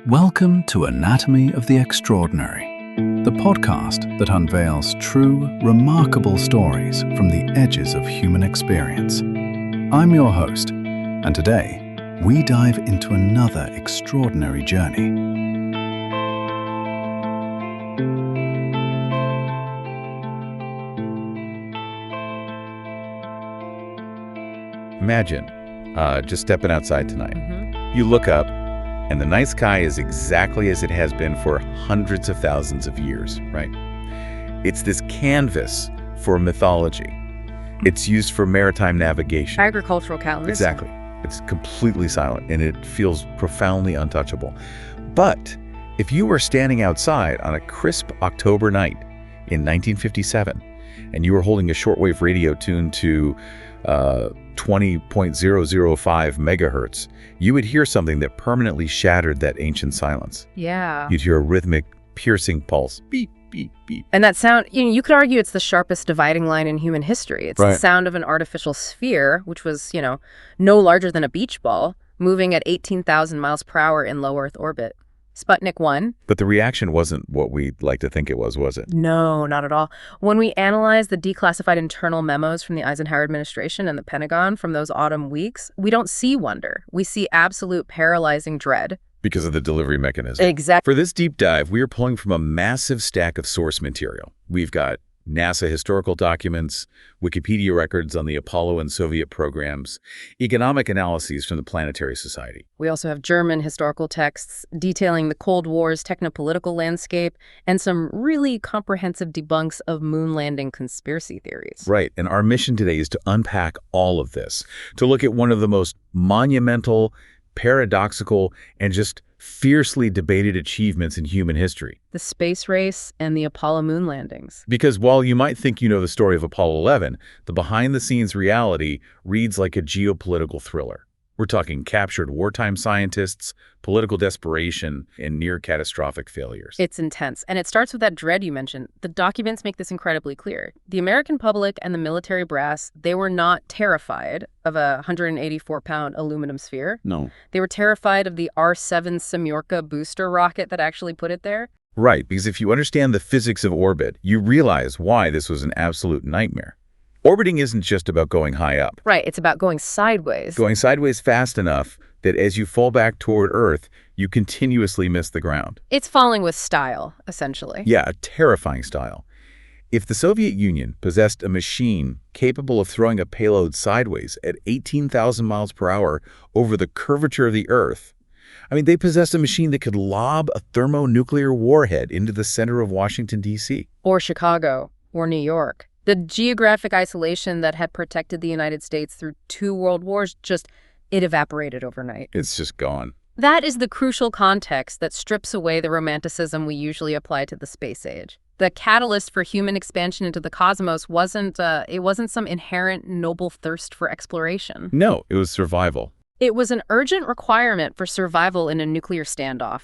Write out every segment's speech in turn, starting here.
Welcome to Anatomy of the Extraordinary, the podcast that unveils true, remarkable stories from the edges of human experience. I'm your host, and today we dive into another extraordinary journey. Imagine just stepping outside tonight. You look up, and the night sky is exactly as it has been for hundreds of thousands of years, right? It's this canvas for mythology. It's used for maritime navigation. Agricultural calendars. Exactly. It's completely silent, and it feels profoundly untouchable. But if you were standing outside on a crisp October night in 1957, and you were holding a shortwave radio tuned to 20.005 megahertz, you would hear something that permanently shattered that ancient silence. Yeah. You'd hear a rhythmic, piercing pulse. Beep, beep, beep. And that sound, you could argue it's the sharpest dividing line in human history. It's Right. the sound of an artificial sphere, which was, no larger than a beach ball, moving at 18,000 miles per hour in low Earth orbit. Sputnik 1. But the reaction wasn't what we'd like to think it was it? No, not at all. When we analyze the declassified internal memos from the Eisenhower administration and the Pentagon from those autumn weeks, we don't see wonder. We see absolute paralyzing dread. Because of the delivery mechanism. Exactly. For this deep dive, we are pulling from a massive stack of source material. We've got NASA historical documents, Wikipedia records on the Apollo and Soviet programs, economic analyses from the Planetary Society. We also have German historical texts detailing the Cold War's technopolitical landscape and some really comprehensive debunks of moon landing conspiracy theories. Right, and our mission today is to unpack all of this, to look at one of the most monumental, paradoxical, and just fiercely debated achievements in human history. The space race and the Apollo moon landings. Because while you might think you know the story of Apollo 11, the behind-the-scenes reality reads like a geopolitical thriller. We're talking captured wartime scientists, political desperation, and near-catastrophic failures. It's intense. And it starts with that dread you mentioned. The documents make this incredibly clear. The American public and the military brass, they were not terrified of a 184-pound aluminum sphere. No. They were terrified of the R-7 Semyorka booster rocket that actually put it there. Right, because if you understand the physics of orbit, you realize why this was an absolute nightmare. Orbiting isn't just about going high up. Right, it's about going sideways. Going sideways fast enough that as you fall back toward Earth, you continuously miss the ground. It's falling with style, essentially. Yeah, a terrifying style. If the Soviet Union possessed a machine capable of throwing a payload sideways at 18,000 miles per hour over the curvature of the Earth, they possessed a machine that could lob a thermonuclear warhead into the center of Washington, D.C. Or Chicago, or New York. The geographic isolation that had protected the United States through 2 world wars it evaporated overnight. It's just gone. That is the crucial context that strips away the romanticism we usually apply to the space age. The catalyst for human expansion into the cosmos wasn't some inherent noble thirst for exploration. No, it was survival. It was an urgent requirement for survival in a nuclear standoff.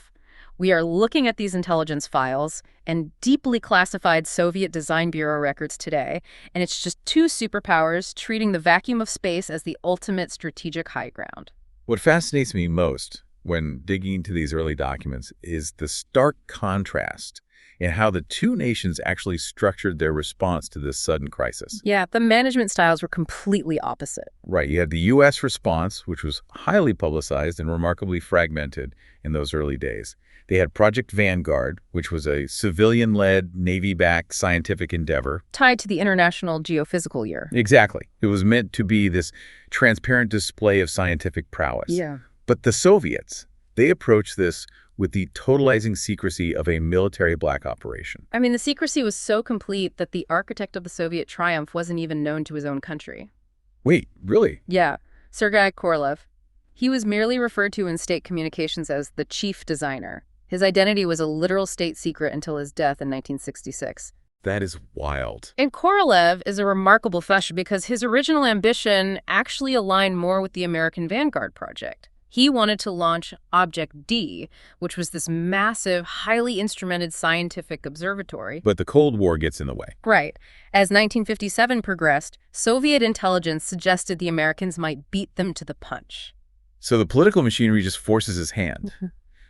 We are looking at these intelligence files and deeply classified Soviet Design Bureau records today, and it's just 2 superpowers treating the vacuum of space as the ultimate strategic high ground. What fascinates me most when digging into these early documents is the stark contrast in how the 2 nations actually structured their response to this sudden crisis. Yeah, the management styles were completely opposite. Right, you had the U.S. response, which was highly publicized and remarkably fragmented in those early days. They had Project Vanguard, which was a civilian-led, Navy-backed scientific endeavor. Tied to the International Geophysical Year. Exactly. It was meant to be this transparent display of scientific prowess. Yeah. But the Soviets, they approached this with the totalizing secrecy of a military black operation. The secrecy was so complete that the architect of the Soviet triumph wasn't even known to his own country. Wait, really? Yeah, Sergei Korolev. He was merely referred to in state communications as the chief designer. His identity was a literal state secret until his death in 1966. That is wild. And Korolev is a remarkable figure because his original ambition actually aligned more with the American Vanguard project. He wanted to launch Object D, which was this massive, highly instrumented scientific observatory. But the Cold War gets in the way. Right. As 1957 progressed, Soviet intelligence suggested the Americans might beat them to the punch. So the political machinery just forces his hand.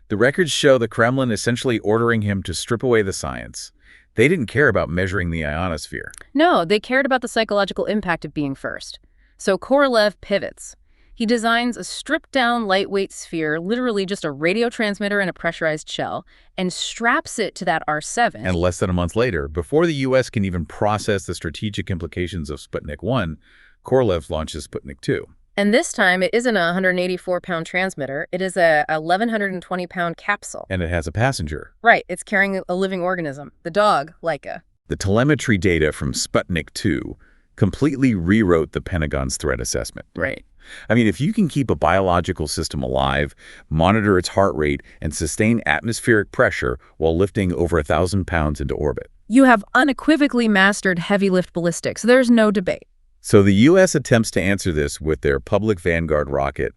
The records show the Kremlin essentially ordering him to strip away the science. They didn't care about measuring the ionosphere. No, they cared about the psychological impact of being first. So Korolev pivots. He designs a stripped-down lightweight sphere, literally just a radio transmitter and a pressurized shell, and straps it to that R-7. And less than a month later, before the U.S. can even process the strategic implications of Sputnik 1, Korolev launches Sputnik 2. And this time, it isn't a 184-pound transmitter. It is a 1,120-pound capsule. And it has a passenger. Right. It's carrying a living organism, the dog, Laika. The telemetry data from Sputnik 2 completely rewrote the Pentagon's threat assessment. Right. I mean, if you can keep a biological system alive, monitor its heart rate, and sustain atmospheric pressure while lifting over 1,000 pounds into orbit. You have unequivocally mastered heavy-lift ballistics. There's no debate. So the U.S. attempts to answer this with their Public Vanguard rocket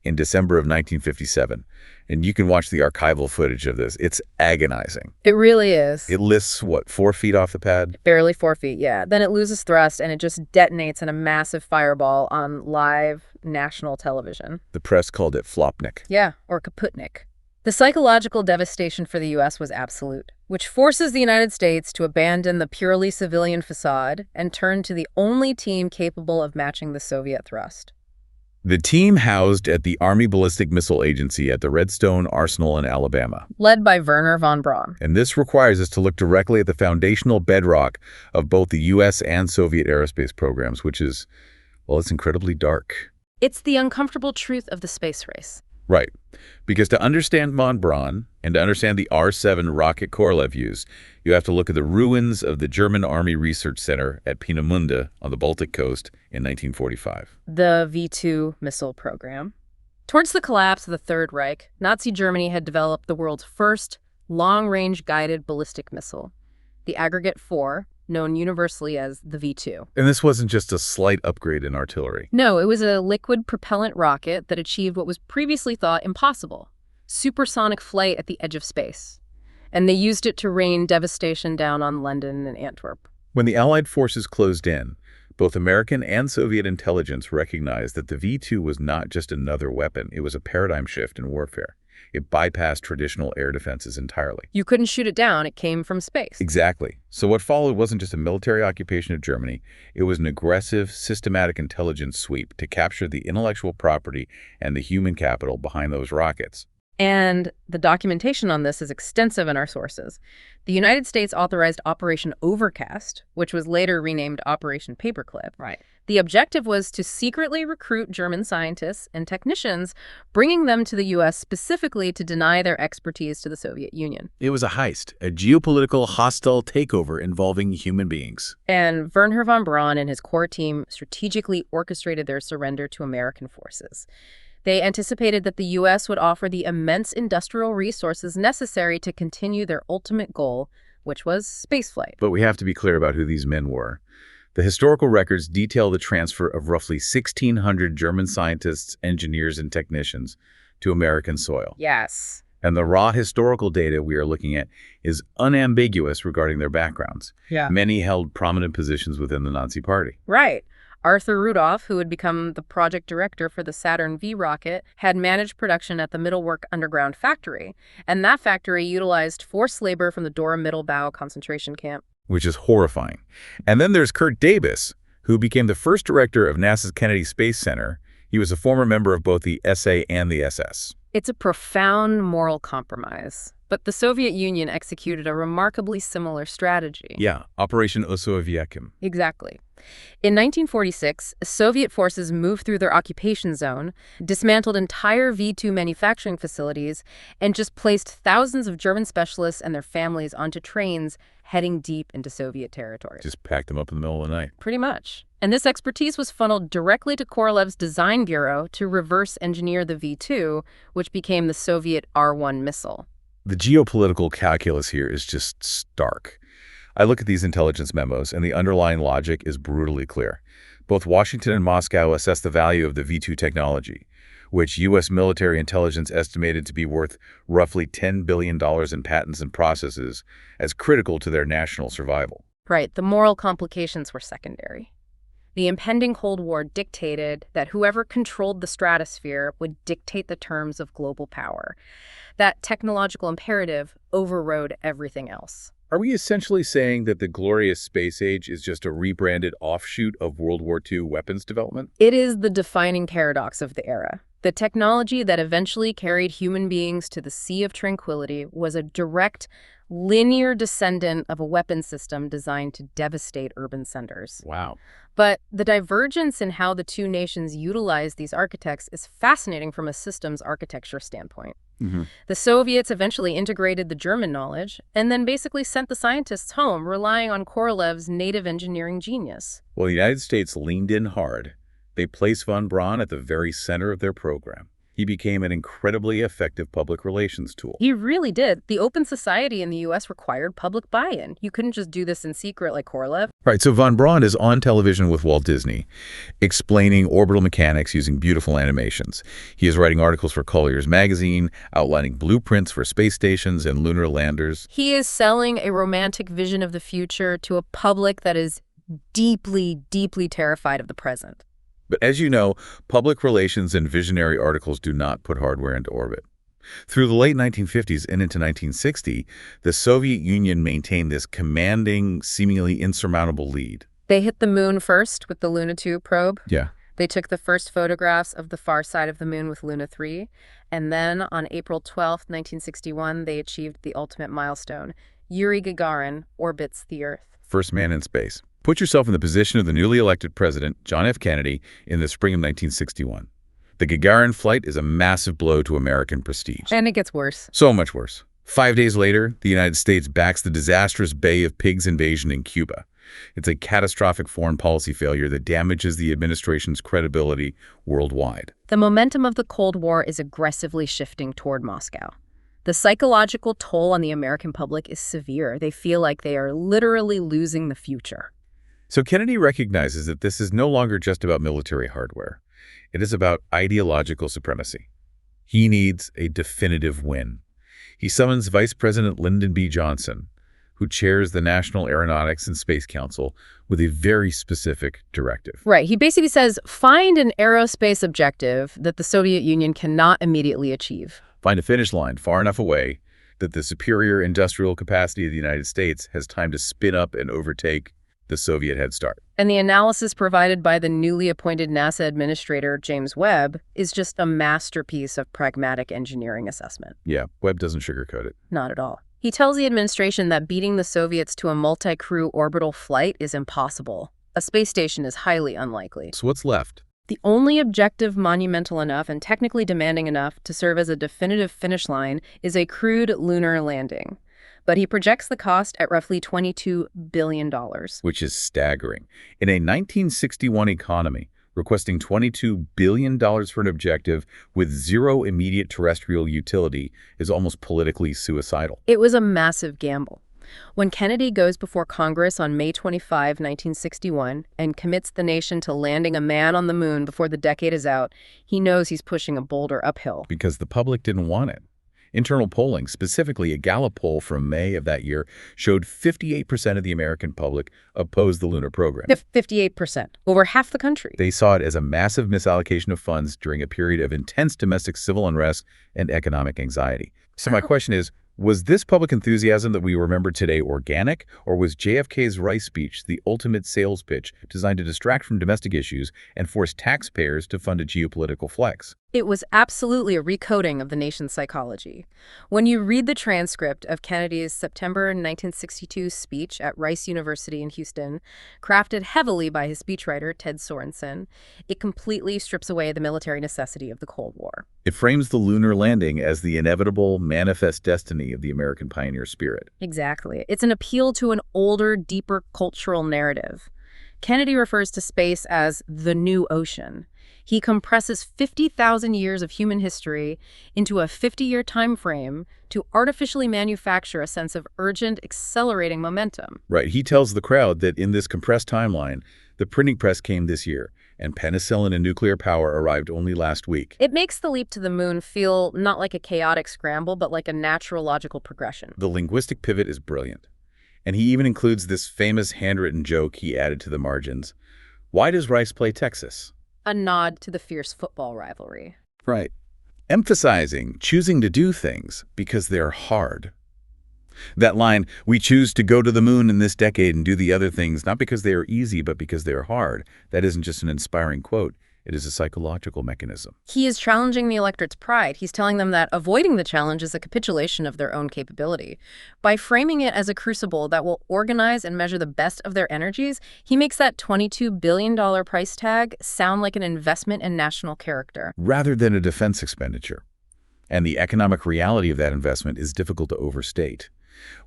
in December of 1957. And you can watch the archival footage of this. It's agonizing. It really is. It lifts, 4 feet off the pad? Barely 4 feet, yeah. Then it loses thrust and it just detonates in a massive fireball on live national television. The press called it Flopnik. Yeah, or Kaputnik. The psychological devastation for the U.S. was absolute, which forces the United States to abandon the purely civilian facade and turn to the only team capable of matching the Soviet thrust. The team housed at the Army Ballistic Missile Agency at the Redstone Arsenal in Alabama. Led by Wernher von Braun. And this requires us to look directly at the foundational bedrock of both the U.S. and Soviet aerospace programs, which is, well, it's incredibly dark. It's the uncomfortable truth of the space race. Right. Because to understand von Braun and to understand the R-7 rocket Korolev used, you have to look at the ruins of the German Army Research Center at Peenemünde on the Baltic coast in 1945. The V-2 missile program. Towards the collapse of the Third Reich, Nazi Germany had developed the world's first long-range guided ballistic missile, the Aggregate 4, known universally as the V-2. And this wasn't just a slight upgrade in artillery. No, it was a liquid propellant rocket that achieved what was previously thought impossible: supersonic flight at the edge of space. And they used it to rain devastation down on London and Antwerp. When the Allied forces closed in, both American and Soviet intelligence recognized that the V-2 was not just another weapon, it was a paradigm shift in warfare. It bypassed traditional air defenses entirely. You couldn't shoot it down, it came from space. Exactly. So what followed wasn't just a military occupation of Germany, it was an aggressive, systematic intelligence sweep to capture the intellectual property and the human capital behind those rockets. And the documentation on this is extensive in our sources. The United States authorized Operation Overcast, which was later renamed Operation Paperclip. Right. The objective was to secretly recruit German scientists and technicians, bringing them to the U.S. specifically to deny their expertise to the Soviet Union. It was a heist, a geopolitical hostile takeover involving human beings. And Wernher von Braun and his core team strategically orchestrated their surrender to American forces. They anticipated that the U.S. would offer the immense industrial resources necessary to continue their ultimate goal, which was spaceflight. But we have to be clear about who these men were. The historical records detail the transfer of roughly 1,600 German scientists, engineers, and technicians to American soil. Yes. And the raw historical data we are looking at is unambiguous regarding their backgrounds. Yeah. Many held prominent positions within the Nazi Party. Right. Arthur Rudolph, who had become the project director for the Saturn V rocket, had managed production at the Mittelwerk underground factory, and that factory utilized forced labor from the Dora Mittelbau concentration camp. Which is horrifying. And then there's Kurt Davis, who became the first director of NASA's Kennedy Space Center. He was a former member of both the SA and the SS. It's a profound moral compromise, but the Soviet Union executed a remarkably similar strategy. Yeah, Operation Osowieckim. Exactly. In 1946, Soviet forces moved through their occupation zone, dismantled entire V-2 manufacturing facilities, and just placed thousands of German specialists and their families onto trains heading deep into Soviet territory. Just packed them up in the middle of the night. Pretty much. And this expertise was funneled directly to Korolev's design bureau to reverse engineer the V-2, which became the Soviet R-1 missile. The geopolitical calculus here is just stark. I look at these intelligence memos, and the underlying logic is brutally clear. Both Washington and Moscow assess the value of the V-2 technology, which U.S. military intelligence estimated to be worth roughly $10 billion in patents and processes, as critical to their national survival. Right. The moral complications were secondary. The impending Cold War dictated that whoever controlled the stratosphere would dictate the terms of global power. That technological imperative overrode everything else. Are we essentially saying that the glorious space age is just a rebranded offshoot of World War II weapons development? It is the defining paradox of the era. The technology that eventually carried human beings to the Sea of Tranquility was a direct, linear descendant of a weapon system designed to devastate urban centers. Wow. But the divergence in how the two nations utilize these architects is fascinating from a systems architecture standpoint. The Soviets eventually integrated the German knowledge and then basically sent the scientists home, relying on Korolev's native engineering genius. Well, the United States leaned in hard. They placed von Braun at the very center of their program. He became an incredibly effective public relations tool. He really did. The open society in the U.S. required public buy-in. You couldn't just do this in secret like Korolev. Right, so von Braun is on television with Walt Disney, explaining orbital mechanics using beautiful animations. He is writing articles for Collier's magazine, outlining blueprints for space stations and lunar landers. He is selling a romantic vision of the future to a public that is deeply, deeply terrified of the present. But as you know, public relations and visionary articles do not put hardware into orbit. Through the late 1950s and into 1960, the Soviet Union maintained this commanding, seemingly insurmountable lead. They hit the moon first with the Luna 2 probe. Yeah. They took the first photographs of the far side of the moon with Luna 3. And then on April 12, 1961, they achieved the ultimate milestone. Yuri Gagarin orbits the Earth. First man in space. Put yourself in the position of the newly elected president, John F. Kennedy, in the spring of 1961. The Gagarin flight is a massive blow to American prestige. And it gets worse. So much worse. 5 days later, the United States backs the disastrous Bay of Pigs invasion in Cuba. It's a catastrophic foreign policy failure that damages the administration's credibility worldwide. The momentum of the Cold War is aggressively shifting toward Moscow. The psychological toll on the American public is severe. They feel like they are literally losing the future. So Kennedy recognizes that this is no longer just about military hardware. It is about ideological supremacy. He needs a definitive win. He summons Vice President Lyndon B. Johnson, who chairs the National Aeronautics and Space Council, with a very specific directive. Right. He basically says, find an aerospace objective that the Soviet Union cannot immediately achieve. Find a finish line far enough away that the superior industrial capacity of the United States has time to spin up and overtake the Soviet head start. And the analysis provided by the newly appointed NASA administrator, James Webb, is just a masterpiece of pragmatic engineering assessment. Yeah, Webb doesn't sugarcoat it. Not at all. He tells the administration that beating the Soviets to a multi-crew orbital flight is impossible. A space station is highly unlikely. So what's left? The only objective monumental enough and technically demanding enough to serve as a definitive finish line is a crewed lunar landing. But he projects the cost at roughly $22 billion. Which is staggering. In a 1961 economy, requesting $22 billion for an objective with zero immediate terrestrial utility is almost politically suicidal. It was a massive gamble. When Kennedy goes before Congress on May 25, 1961, and commits the nation to landing a man on the moon before the decade is out, he knows he's pushing a boulder uphill. Because the public didn't want it. Internal polling, specifically a Gallup poll from May of that year, showed 58% of the American public opposed the lunar program. 58%, over half the country. They saw it as a massive misallocation of funds during a period of intense domestic civil unrest and economic anxiety. So my question is, was this public enthusiasm that we remember today organic, or was JFK's Rice speech the ultimate sales pitch designed to distract from domestic issues and force taxpayers to fund a geopolitical flex? It was absolutely a recoding of the nation's psychology. When you read the transcript of Kennedy's September 1962 speech at Rice University in Houston, crafted heavily by his speechwriter Ted Sorensen, it completely strips away the military necessity of the Cold War. It frames the lunar landing as the inevitable, manifest destiny of the American pioneer spirit. Exactly. It's an appeal to an older, deeper cultural narrative. Kennedy refers to space as the new ocean. He compresses 50,000 years of human history into a 50-year time frame to artificially manufacture a sense of urgent, accelerating momentum. Right. He tells the crowd that in this compressed timeline, the printing press came this year, and penicillin and nuclear power arrived only last week. It makes the leap to the moon feel not like a chaotic scramble, but like a natural logical progression. The linguistic pivot is brilliant. And he even includes this famous handwritten joke he added to the margins. Why does Rice play Texas? A nod to the fierce football rivalry. Right. Emphasizing choosing to do things because they're hard. That line, we choose to go to the moon in this decade and do the other things, not because they are easy, but because they are hard. That isn't just an inspiring quote. It is a psychological mechanism. He is challenging the electorate's pride. He's telling them that avoiding the challenge is a capitulation of their own capability. By framing it as a crucible that will organize and measure the best of their energies, he makes that $22 billion price tag sound like an investment in national character. Rather than a defense expenditure. And the economic reality of that investment is difficult to overstate.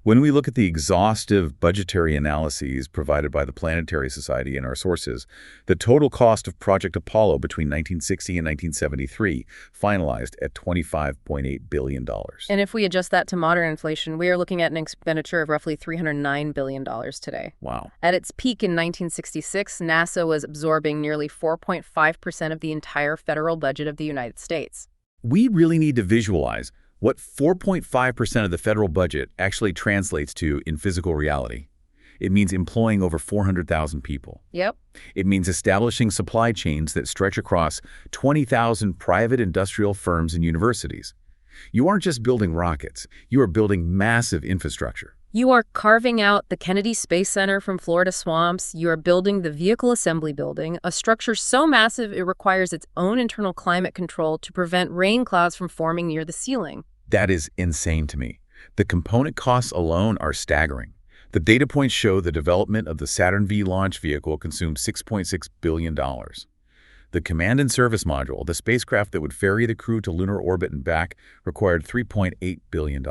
When we look at the exhaustive budgetary analyses provided by the Planetary Society in our sources, the total cost of Project Apollo between 1960 and 1973 finalized at $25.8 billion. And if we adjust that to modern inflation, we are looking at an expenditure of roughly $309 billion today. Wow. At its peak in 1966, NASA was absorbing nearly 4.5% of the entire federal budget of the United States. We really need to visualize what 4.5% of the federal budget actually translates to in physical reality. It means employing over 400,000 people. Yep. It means establishing supply chains that stretch across 20,000 private industrial firms and universities. You aren't just building rockets, you are building massive infrastructure. You are carving out the Kennedy Space Center from Florida swamps. You are building the Vehicle Assembly Building, a structure so massive it requires its own internal climate control to prevent rain clouds from forming near the ceiling. That is insane to me. The component costs alone are staggering. The data points show the development of the Saturn V Launch Vehicle consumed $6.6 billion. The Command and Service Module, the spacecraft that would ferry the crew to lunar orbit and back, required $3.8 billion.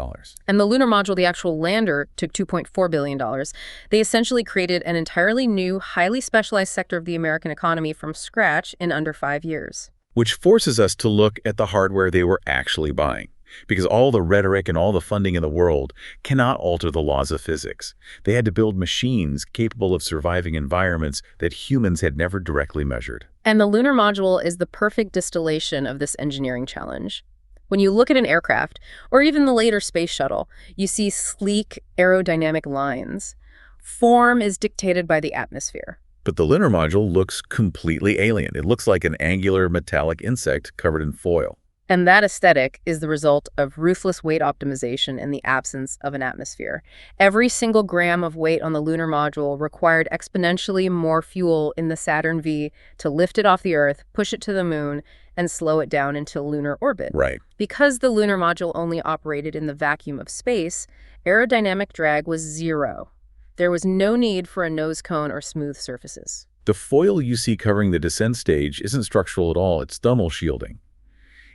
And the lunar module, the actual lander, took $2.4 billion. They essentially created an entirely new, highly specialized sector of the American economy from scratch in under 5 years. Which forces us to look at the hardware they were actually buying. Because all the rhetoric and all the funding in the world cannot alter the laws of physics. They had to build machines capable of surviving environments that humans had never directly measured. And the lunar module is the perfect distillation of this engineering challenge. When you look at an aircraft, or even the later space shuttle, you see sleek aerodynamic lines. Form is dictated by the atmosphere. But the lunar module looks completely alien. It looks like an angular metallic insect covered in foil. And that aesthetic is the result of ruthless weight optimization in the absence of an atmosphere. Every single gram of weight on the lunar module required exponentially more fuel in the Saturn V to lift it off the Earth, push it to the moon, and slow it down into lunar orbit. Right. Because the lunar module only operated in the vacuum of space, aerodynamic drag was zero. There was no need for a nose cone or smooth surfaces. The foil you see covering the descent stage isn't structural at all. It's thermal shielding.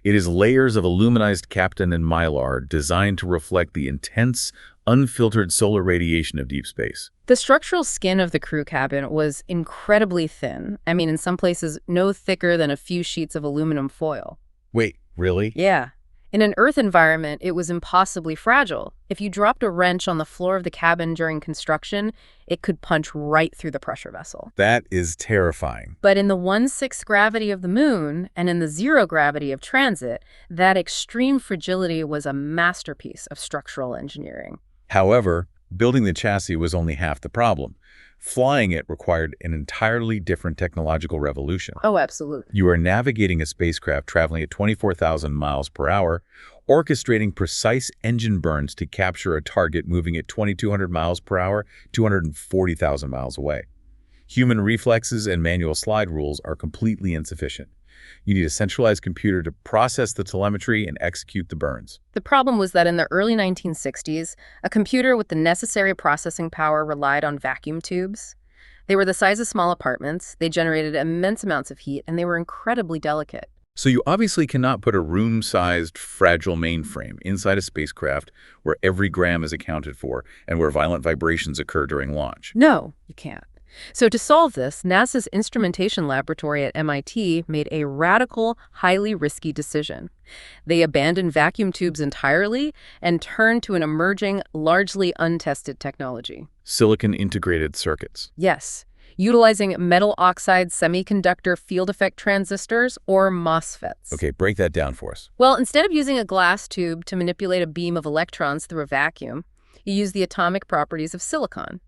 It is layers of aluminized captain and mylar designed to reflect the intense, unfiltered solar radiation of deep space. The structural skin of the crew cabin was incredibly thin. I mean, in some places, no thicker than a few sheets of aluminum foil. Wait, really? Yeah. In an Earth environment, it was impossibly fragile. If you dropped a wrench on the floor of the cabin during construction, it could punch right through the pressure vessel. That is terrifying. But in the 1/6 gravity of the moon and in the 0 gravity of transit, that extreme fragility was a masterpiece of structural engineering. However, building the chassis was only half the problem. Flying it required an entirely different technological revolution. Oh, absolutely. You are navigating a spacecraft traveling at 24,000 miles per hour, orchestrating precise engine burns to capture a target moving at 2,200 miles per hour, 240,000 miles away. Human reflexes and manual slide rules are completely insufficient. You need a centralized computer to process the telemetry and execute the burns. The problem was that in the early 1960s, a computer with the necessary processing power relied on vacuum tubes. They were the size of small apartments, they generated immense amounts of heat, and they were incredibly delicate. So you obviously cannot put a room-sized, fragile mainframe inside a spacecraft where every gram is accounted for and where violent vibrations occur during launch. No, you can't. So to solve this, NASA's instrumentation laboratory at MIT made a radical, highly risky decision. They abandoned vacuum tubes entirely and turned to an emerging, largely untested technology. Silicon-integrated circuits. Yes, utilizing metal oxide semiconductor field effect transistors, or MOSFETs. Okay, break that down for us. Well, instead of using a glass tube to manipulate a beam of electrons through a vacuum, you use the atomic properties of silicon.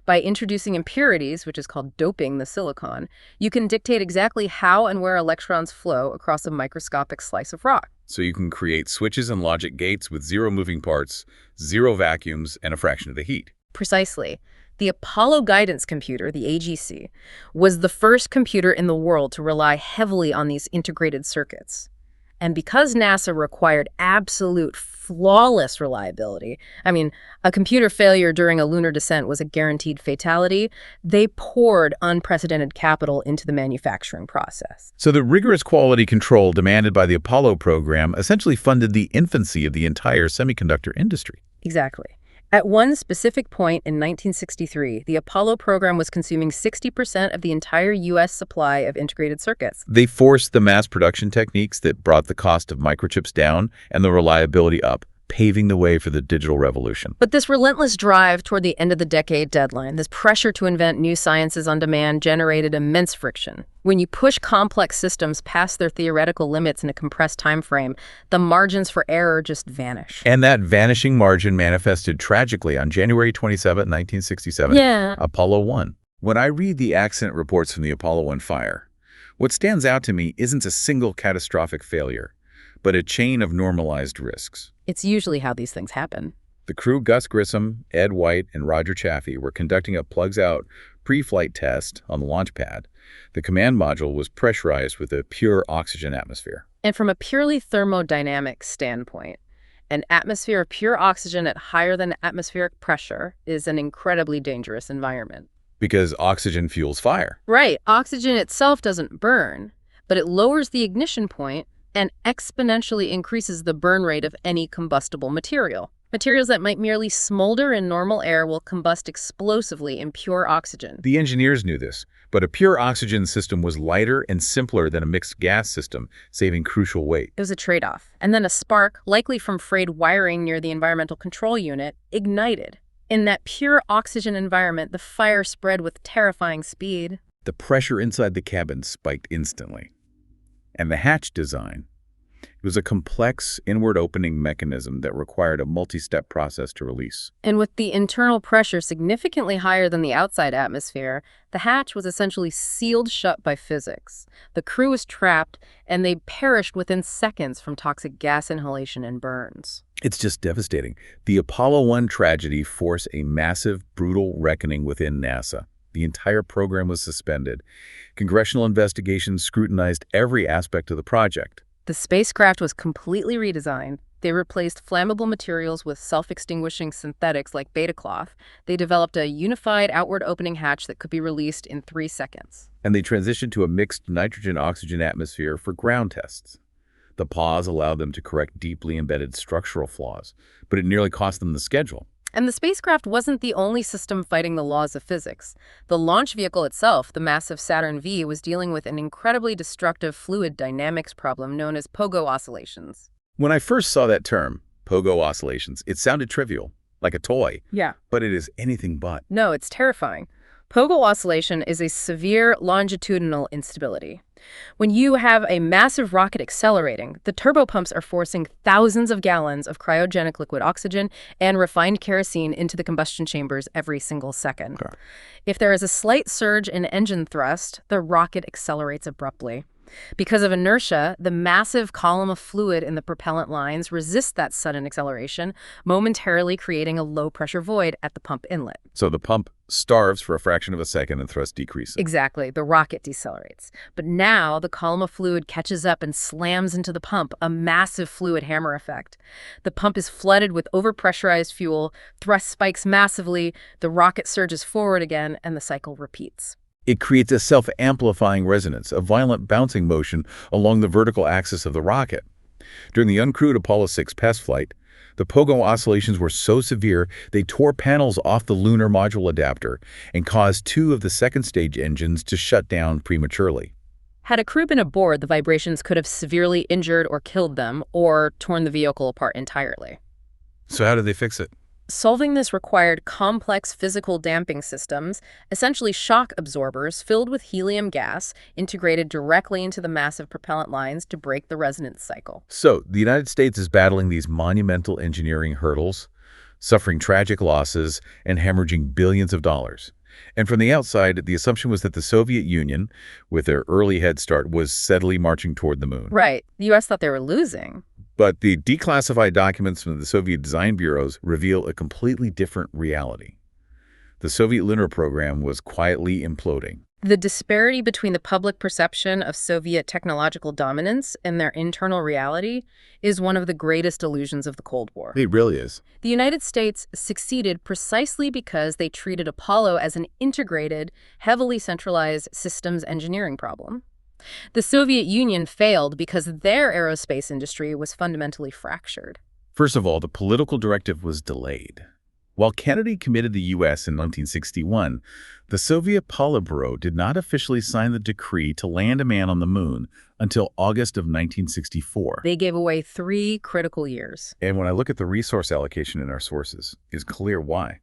By introducing impurities, which is called doping the silicon, you can dictate exactly how and where electrons flow across a microscopic slice of rock. So you can create switches and logic gates with zero moving parts, zero vacuums, and a fraction of the heat. Precisely. The Apollo Guidance Computer, the AGC, was the first computer in the world to rely heavily on these integrated circuits. And because NASA required absolute flawless reliability, I mean, a computer failure during a lunar descent was a guaranteed fatality, they poured unprecedented capital into the manufacturing process. So the rigorous quality control demanded by the Apollo program essentially funded the infancy of the entire semiconductor industry. Exactly. At one specific point in 1963, the Apollo program was consuming 60% of the entire U.S. supply of integrated circuits. They forced the mass production techniques that brought the cost of microchips down and the reliability up, paving the way for the digital revolution. But this relentless drive toward the end of the decade deadline, this pressure to invent new sciences on demand, generated immense friction. When you push complex systems past their theoretical limits in a compressed time frame, the margins for error just vanish. And that vanishing margin manifested tragically on January 27, 1967, Apollo 1. When I read the accident reports from the Apollo 1 fire, what stands out to me isn't a single catastrophic failure, but a chain of normalized risks. It's usually how these things happen. The crew, Gus Grissom, Ed White, and Roger Chaffee, were conducting a plugs-out pre-flight test on the launch pad. The command module was pressurized with a pure oxygen atmosphere. And from a purely thermodynamic standpoint, an atmosphere of pure oxygen at higher than atmospheric pressure is an incredibly dangerous environment. Because oxygen fuels fire. Right. Oxygen itself doesn't burn, but it lowers the ignition point and exponentially increases the burn rate of any combustible material. Materials that might merely smolder in normal air will combust explosively in pure oxygen. The engineers knew this, but a pure oxygen system was lighter and simpler than a mixed gas system, saving crucial weight. It was a trade-off. And then a spark, likely from frayed wiring near the environmental control unit, ignited. In that pure oxygen environment, the fire spread with terrifying speed. The pressure inside the cabin spiked instantly. And the hatch design, it was a complex inward-opening mechanism that required a multi-step process to release. And with the internal pressure significantly higher than the outside atmosphere, the hatch was essentially sealed shut by physics. The crew was trapped, and they perished within seconds from toxic gas inhalation and burns. It's just devastating. The Apollo 1 tragedy forced a massive, brutal reckoning within NASA. The entire program was suspended. Congressional investigations scrutinized every aspect of the project. The spacecraft was completely redesigned. They replaced flammable materials with self-extinguishing synthetics like beta cloth. They developed a unified outward opening hatch that could be released in 3 seconds. And they transitioned to a mixed nitrogen-oxygen atmosphere for ground tests. The pause allowed them to correct deeply embedded structural flaws, but it nearly cost them the schedule. And the spacecraft wasn't the only system fighting the laws of physics. The launch vehicle itself, the massive Saturn V, was dealing with an incredibly destructive fluid dynamics problem known as pogo oscillations. When I first saw that term, pogo oscillations, it sounded trivial, like a toy. Yeah. But it is anything but. No, it's terrifying. Pogo oscillation is a severe longitudinal instability. When you have a massive rocket accelerating, the turbopumps are forcing thousands of gallons of cryogenic liquid oxygen and refined kerosene into the combustion chambers every single second. Okay. If there is a slight surge in engine thrust, the rocket accelerates abruptly. Because of inertia, the massive column of fluid in the propellant lines resists that sudden acceleration, momentarily creating a low-pressure void at the pump inlet. So the pump starves for a fraction of a second and thrust decreases. Exactly. The rocket decelerates. But now the column of fluid catches up and slams into the pump, a massive fluid hammer effect. The pump is flooded with overpressurized fuel, thrust spikes massively, the rocket surges forward again, and the cycle repeats. It creates a self-amplifying resonance, a violent bouncing motion along the vertical axis of the rocket. During the uncrewed Apollo 6 test flight, the pogo oscillations were so severe they tore panels off the lunar module adapter and caused 2 of the second-stage engines to shut down prematurely. Had a crew been aboard, the vibrations could have severely injured or killed them, or torn the vehicle apart entirely. So how did they fix it? Solving this required complex physical damping systems, essentially shock absorbers filled with helium gas, integrated directly into the massive propellant lines to break the resonance cycle. So the United States is battling these monumental engineering hurdles. suffering tragic losses and hemorrhaging billions of dollars. And from the outside, the assumption was that the Soviet Union, with their early head start, was steadily marching toward the moon. Right. The U.S. thought they were losing. But the declassified documents from the Soviet design bureaus reveal a completely different reality. The Soviet lunar program was quietly imploding. The disparity between the public perception of Soviet technological dominance and their internal reality is one of the greatest illusions of the Cold War. It really is. The United States succeeded precisely because they treated Apollo as an integrated, heavily centralized systems engineering problem. The Soviet Union failed because their aerospace industry was fundamentally fractured. First of all, the political directive was delayed. While Kennedy committed the U.S. in 1961, the Soviet Politburo did not officially sign the decree to land a man on the moon until August of 1964. They gave away 3 critical years. And when I look at the resource allocation in our sources, it's clear why.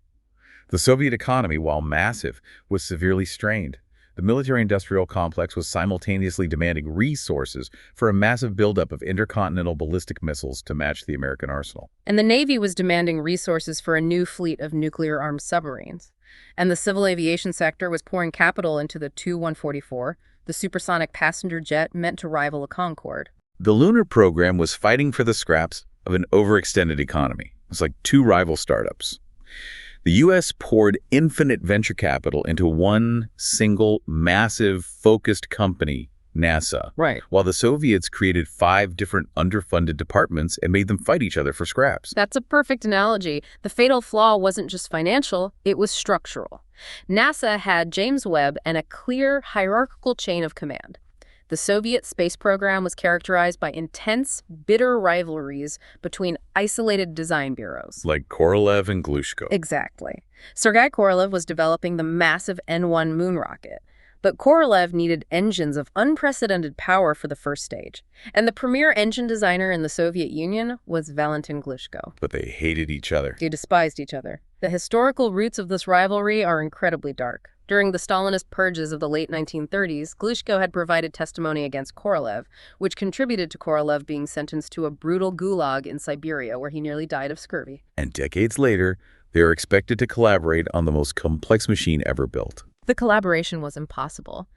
The Soviet economy, while massive, was severely strained. The military-industrial complex was simultaneously demanding resources for a massive buildup of intercontinental ballistic missiles to match the American arsenal. And the Navy was demanding resources for a new fleet of nuclear-armed submarines. And the civil aviation sector was pouring capital into the Tu-144, the supersonic passenger jet meant to rival a Concorde. The lunar program was fighting for the scraps of an overextended economy. It was like 2 rival startups. The U.S. poured infinite venture capital into one single, massive, focused company, NASA. Right. While the Soviets created 5 different underfunded departments and made them fight each other for scraps. That's a perfect analogy. The fatal flaw wasn't just financial, it was structural. NASA had James Webb and a clear hierarchical chain of command. The Soviet space program was characterized by intense, bitter rivalries between isolated design bureaus. Like Korolev and Glushko. Exactly. Sergei Korolev was developing the massive N-1 moon rocket. But Korolev needed engines of unprecedented power for the first stage. And the premier engine designer in the Soviet Union was Valentin Glushko. But they hated each other. They despised each other. The historical roots of this rivalry are incredibly dark. During the Stalinist purges of the late 1930s, Glushko had provided testimony against Korolev, which contributed to Korolev being sentenced to a brutal gulag in Siberia, where he nearly died of scurvy. And decades later, they are expected to collaborate on the most complex machine ever built. The collaboration was impossible.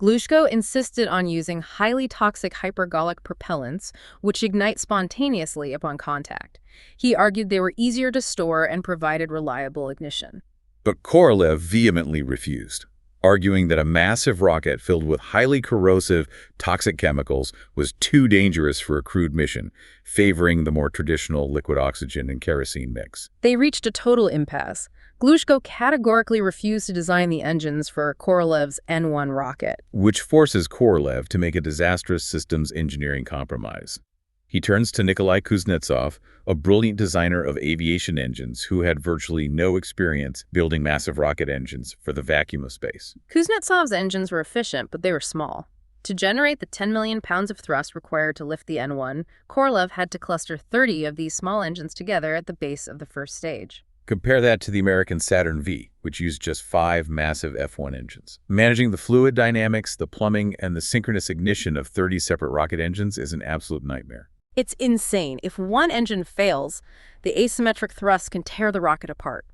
Glushko insisted on using highly toxic hypergolic propellants, which ignite spontaneously upon contact. He argued they were easier to store and provided reliable ignition. But Korolev vehemently refused, arguing that a massive rocket filled with highly corrosive, toxic chemicals was too dangerous for a crewed mission, favoring the more traditional liquid oxygen and kerosene mix. They reached a total impasse. Glushko categorically refused to design the engines for Korolev's N-1 rocket, which forces Korolev to make a disastrous systems engineering compromise. He turns to Nikolai Kuznetsov, a brilliant designer of aviation engines who had virtually no experience building massive rocket engines for the vacuum of space. Kuznetsov's engines were efficient, but they were small. To generate the 10 million pounds of thrust required to lift the N-1, Korolev had to cluster 30 of these small engines together at the base of the first stage. Compare that to the American Saturn V, which used just 5 massive F1 engines. Managing the fluid dynamics, the plumbing, and the synchronous ignition of 30 separate rocket engines is an absolute nightmare. It's insane. If one engine fails, the asymmetric thrust can tear the rocket apart.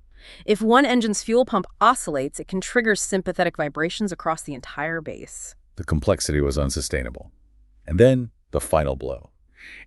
If one engine's fuel pump oscillates, it can trigger sympathetic vibrations across the entire base. The complexity was unsustainable. And then, the final blow.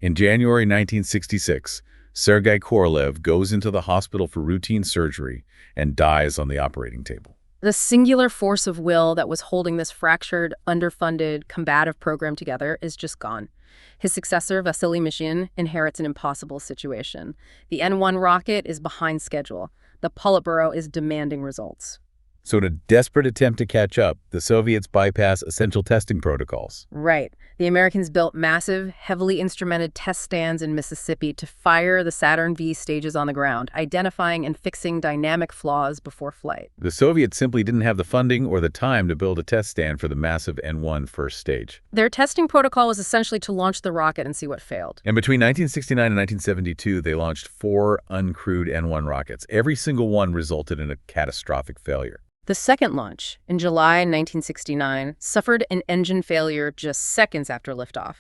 In January 1966, Sergei Korolev goes into the hospital for routine surgery and dies on the operating table. The singular force of will that was holding this fractured, underfunded, combative program together is just gone. His successor, Vasily Mishin, inherits an impossible situation. The N-1 rocket is behind schedule. The Politburo is demanding results. So in a desperate attempt to catch up, the Soviets bypass essential testing protocols. Right. The Americans built massive, heavily instrumented test stands in Mississippi to fire the Saturn V stages on the ground, identifying and fixing dynamic flaws before flight. The Soviets simply didn't have the funding or the time to build a test stand for the massive N-1 first stage. Their testing protocol was essentially to launch the rocket and see what failed. And between 1969 and 1972, they launched 4 uncrewed N-1 rockets. Every single one resulted in a catastrophic failure. The second launch, in July 1969, suffered an engine failure just seconds after liftoff.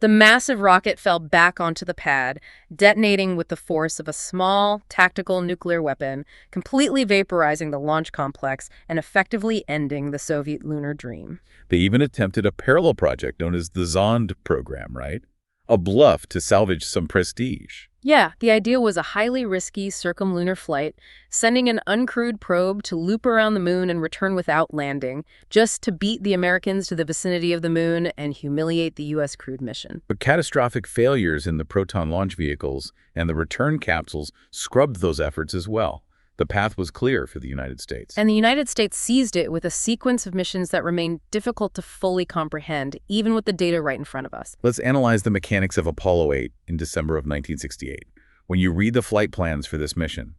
The massive rocket fell back onto the pad, detonating with the force of a small, tactical nuclear weapon, completely vaporizing the launch complex and effectively ending the Soviet lunar dream. They even attempted a parallel project known as the Zond program, right? A bluff to salvage some prestige. Yeah, the idea was a highly risky circumlunar flight, sending an uncrewed probe to loop around the moon and return without landing, just to beat the Americans to the vicinity of the moon and humiliate the U.S. crewed mission. But catastrophic failures in the Proton launch vehicles and the return capsules scrubbed those efforts as well. The path was clear for the United States. And the United States seized it with a sequence of missions that remained difficult to fully comprehend, even with the data right in front of us. Let's analyze the mechanics of Apollo 8 in December of 1968. When you read the flight plans for this mission,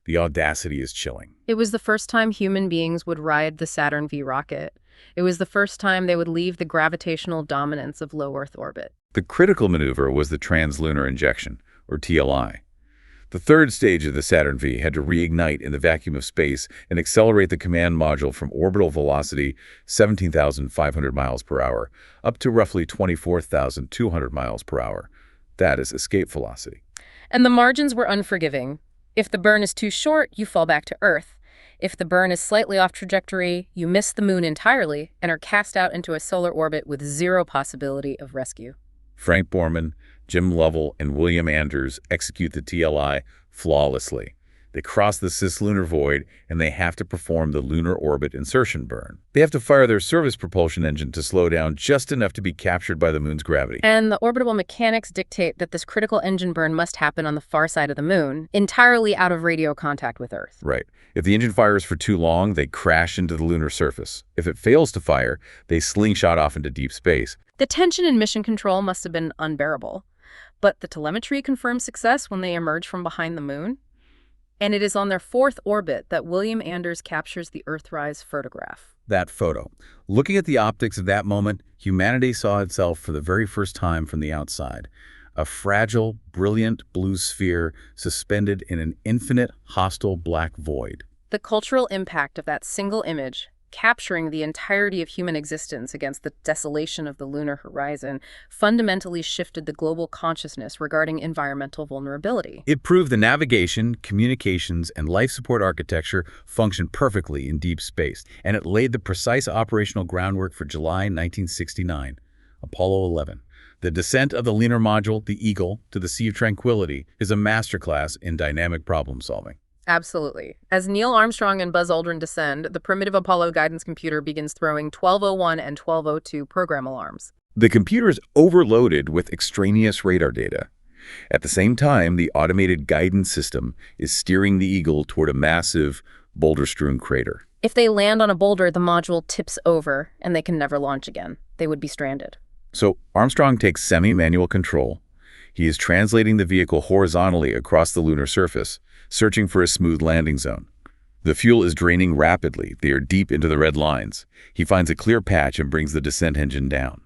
the audacity is chilling. It was the first time human beings would ride the Saturn V rocket. It was the first time they would leave the gravitational dominance of low Earth orbit. The critical maneuver was the translunar injection, or TLI. The third stage of the Saturn V had to reignite in the vacuum of space and accelerate the command module from orbital velocity 17,500 miles per hour up to roughly 24,200 miles per hour. That is escape velocity. And the margins were unforgiving. If the burn is too short, you fall back to Earth. If the burn is slightly off trajectory, you miss the moon entirely and are cast out into a solar orbit with zero possibility of rescue. Frank Borman, Jim Lovell, and William Anders execute the TLI flawlessly. They cross the cislunar void, and they have to perform the lunar orbit insertion burn. They have to fire their service propulsion engine to slow down just enough to be captured by the moon's gravity. And the orbital mechanics dictate that this critical engine burn must happen on the far side of the moon, entirely out of radio contact with Earth. Right. If the engine fires for too long, they crash into the lunar surface. If it fails to fire, they slingshot off into deep space. The tension in mission control must have been unbearable. But the telemetry confirmed success when they emerge from behind the moon. And it is on their fourth orbit that William Anders captures the Earthrise photograph. That photo. Looking at the optics of that moment, humanity saw itself for the very first time from the outside. A fragile, brilliant blue sphere suspended in an infinite, hostile black void. The cultural impact of that single image, capturing the entirety of human existence against the desolation of the lunar horizon, fundamentally shifted the global consciousness regarding environmental vulnerability. It proved the navigation, communications, and life support architecture functioned perfectly in deep space, and it laid the precise operational groundwork for July 1969, Apollo 11. The descent of the lunar module, the Eagle, to the Sea of Tranquility is a masterclass in dynamic problem solving. Absolutely. As Neil Armstrong and Buzz Aldrin descend, the primitive Apollo guidance computer begins throwing 1201 and 1202 program alarms. The computer is overloaded with extraneous radar data. At the same time, the automated guidance system is steering the Eagle toward a massive, boulder-strewn crater. If they land on a boulder, the module tips over, and they can never launch again. They would be stranded. So Armstrong takes semi-manual control. He is translating the vehicle horizontally across the lunar surface, searching for a smooth landing zone. The fuel is draining rapidly. They are deep into the red lines. He finds a clear patch and brings the descent engine down.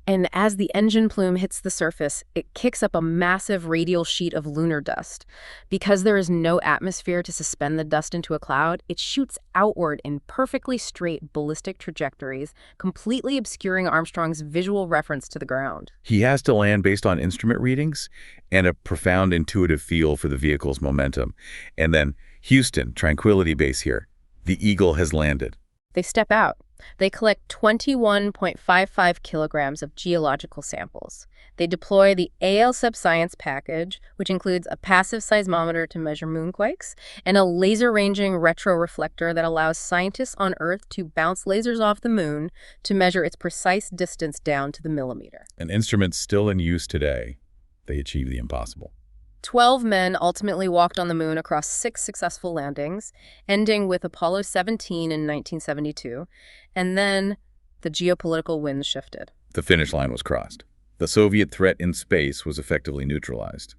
And as the engine plume hits the surface, it kicks up a massive radial sheet of lunar dust. Because there is no atmosphere to suspend the dust into a cloud, it shoots outward in perfectly straight ballistic trajectories, completely obscuring Armstrong's visual reference to the ground. He has to land based on instrument readings and a profound intuitive feel for the vehicle's momentum. And then, Houston, Tranquility Base here. The Eagle has landed. They step out. They collect 21.55 kilograms of geological samples. They deploy the ALSEP science package, which includes a passive seismometer to measure moonquakes, and a laser-ranging retroreflector that allows scientists on Earth to bounce lasers off the moon to measure its precise distance down to the millimeter. An instrument still in use today. They achieve the impossible. 12 men ultimately walked on the moon across 6 successful landings, ending with Apollo 17 in 1972, and then the geopolitical winds shifted. The finish line was crossed. The Soviet threat in space was effectively neutralized.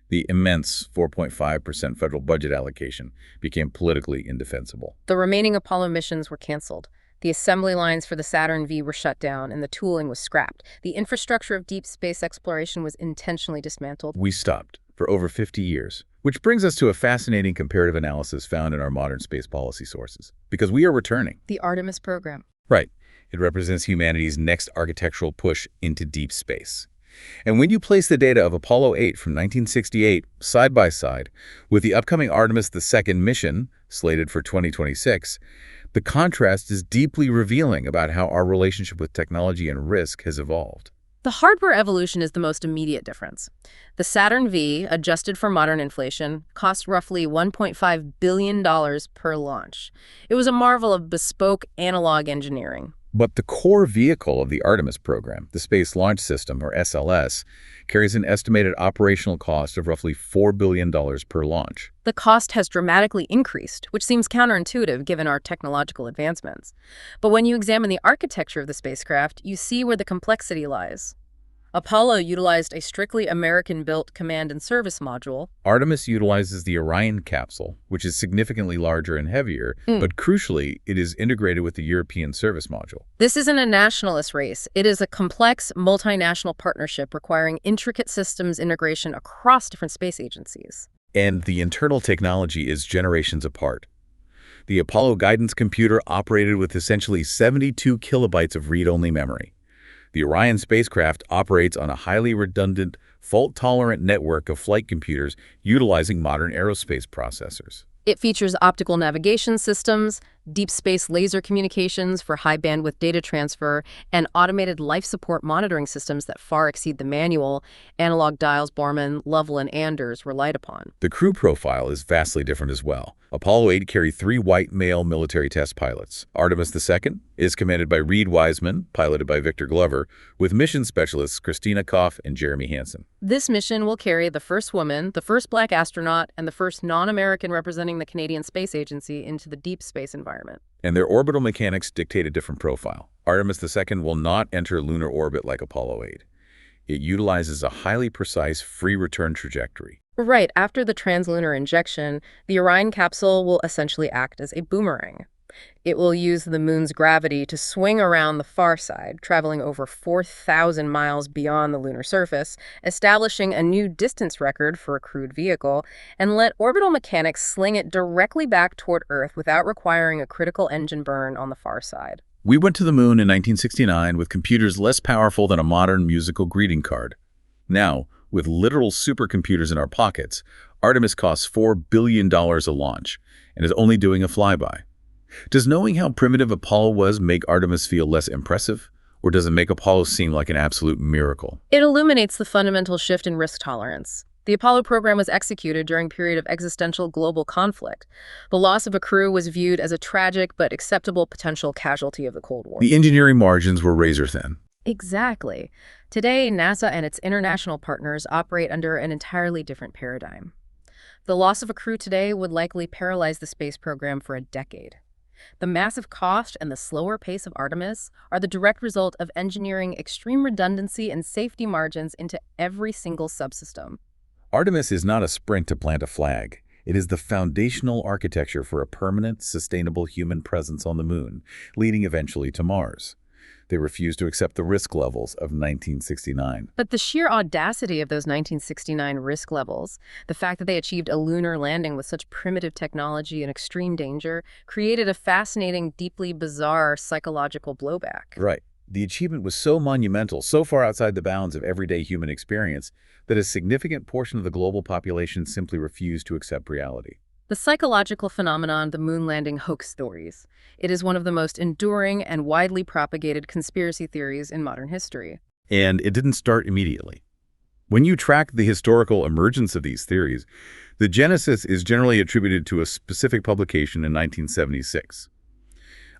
The immense 4.5% federal budget allocation became politically indefensible. The remaining Apollo missions were canceled. The assembly lines for the Saturn V were shut down, and the tooling was scrapped. The infrastructure of deep space exploration was intentionally dismantled. We stopped. For over 50 years, Which brings us to a fascinating comparative analysis found in our modern space policy sources. Because we are returning. The Artemis program. Right. It represents humanity's next architectural push into deep space. And when you place the data of Apollo 8 from 1968 side by side with the upcoming Artemis II mission, slated for 2026, the contrast is deeply revealing about how our relationship with technology and risk has evolved. The hardware evolution is the most immediate difference. The Saturn V, adjusted for modern inflation, cost roughly $1.5 billion per launch. It was a marvel of bespoke analog engineering. But the core vehicle of the Artemis program, the Space Launch System, or SLS, carries an estimated operational cost of roughly $4 billion per launch. The cost has dramatically increased, which seems counterintuitive given our technological advancements. But when you examine the architecture of the spacecraft, you see where the complexity lies. Apollo utilized a strictly American-built command and service module. Artemis utilizes the Orion capsule, which is significantly larger and heavier, but crucially, it is integrated with the European service module. This isn't a nationalist race. It is a complex, multinational partnership requiring intricate systems integration across different space agencies. And the internal technology is generations apart. The Apollo guidance computer operated with essentially 72 kilobytes of read-only memory. The Orion spacecraft operates on a highly redundant, fault-tolerant network of flight computers utilizing modern aerospace processors. It features optical navigation systems, deep space laser communications for high-bandwidth data transfer, and automated life support monitoring systems that far exceed the manual, analog dials Borman, Lovell, and Anders relied upon. The crew profile is vastly different as well. Apollo 8 carried 3 white male military test pilots. Artemis II is commanded by Reed Wiseman, piloted by Victor Glover, with mission specialists Christina Koff and Jeremy Hansen. This mission will carry the first woman, the first black astronaut, and the first non-American representing the Canadian Space Agency into the deep space environment. And their orbital mechanics dictate a different profile. Artemis II will not enter lunar orbit like Apollo 8. It utilizes a highly precise free return trajectory. Right, after the translunar injection, the Orion capsule will essentially act as a boomerang. It will use the moon's gravity to swing around the far side, traveling over 4,000 miles beyond the lunar surface, establishing a new distance record for a crewed vehicle, and let orbital mechanics sling it directly back toward Earth without requiring a critical engine burn on the far side. We went to the moon in 1969 with computers less powerful than a modern musical greeting card. Now, with literal supercomputers in our pockets, Artemis costs $4 billion a launch and is only doing a flyby. Does knowing how primitive Apollo was make Artemis feel less impressive? Or does it make Apollo seem like an absolute miracle? It illuminates the fundamental shift in risk tolerance. The Apollo program was executed during a period of existential global conflict. The loss of a crew was viewed as a tragic but acceptable potential casualty of the Cold War. The engineering margins were razor thin. Exactly. Today, NASA and its international partners operate under an entirely different paradigm. The loss of a crew today would likely paralyze the space program for a decade. The massive cost and the slower pace of Artemis are the direct result of engineering extreme redundancy and safety margins into every single subsystem. Artemis is not a sprint to plant a flag. It is the foundational architecture for a permanent, sustainable human presence on the moon, leading eventually to Mars. They refused to accept the risk levels of 1969. But the sheer audacity of those 1969 risk levels, the fact that they achieved a lunar landing with such primitive technology and extreme danger, created a fascinating, deeply bizarre psychological blowback. Right. The achievement was so monumental, so far outside the bounds of everyday human experience, that a significant portion of the global population simply refused to accept reality. The psychological phenomenon, the moon landing hoax stories. It is one of the most enduring and widely propagated conspiracy theories in modern history. And it didn't start immediately. When you track the historical emergence of these theories, the genesis is generally attributed to a specific publication in 1976.